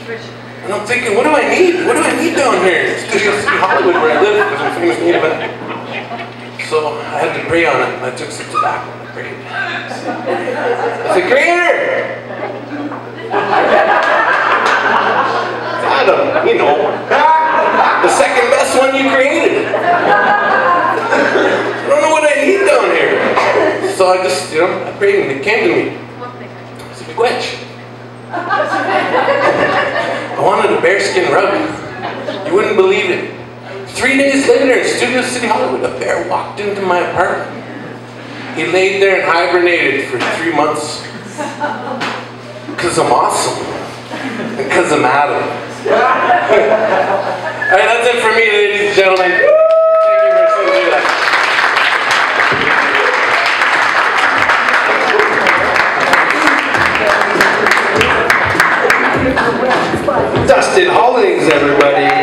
And I'm thinking, what do I need? What do I need down here? Studio City, Hollywood, where I live, because I'm famous native. So I had to pray on it, and I took some tobacco and I prayed. I said, Creator! Adam, you know, the second best one you created. I don't know what I need down here. So I just, I prayed and it came to me. I said, Miigwech. I wanted a bearskin rug. You wouldn't believe it. 3 days later in Studio City, Hollywood, a bear walked into my apartment. He laid there and hibernated for 3 months. Because I'm awesome. And because I'm Adam. Alright, that's it for me, ladies and gentlemen. Thank you for sitting through that. Dustin Hollings, everybody.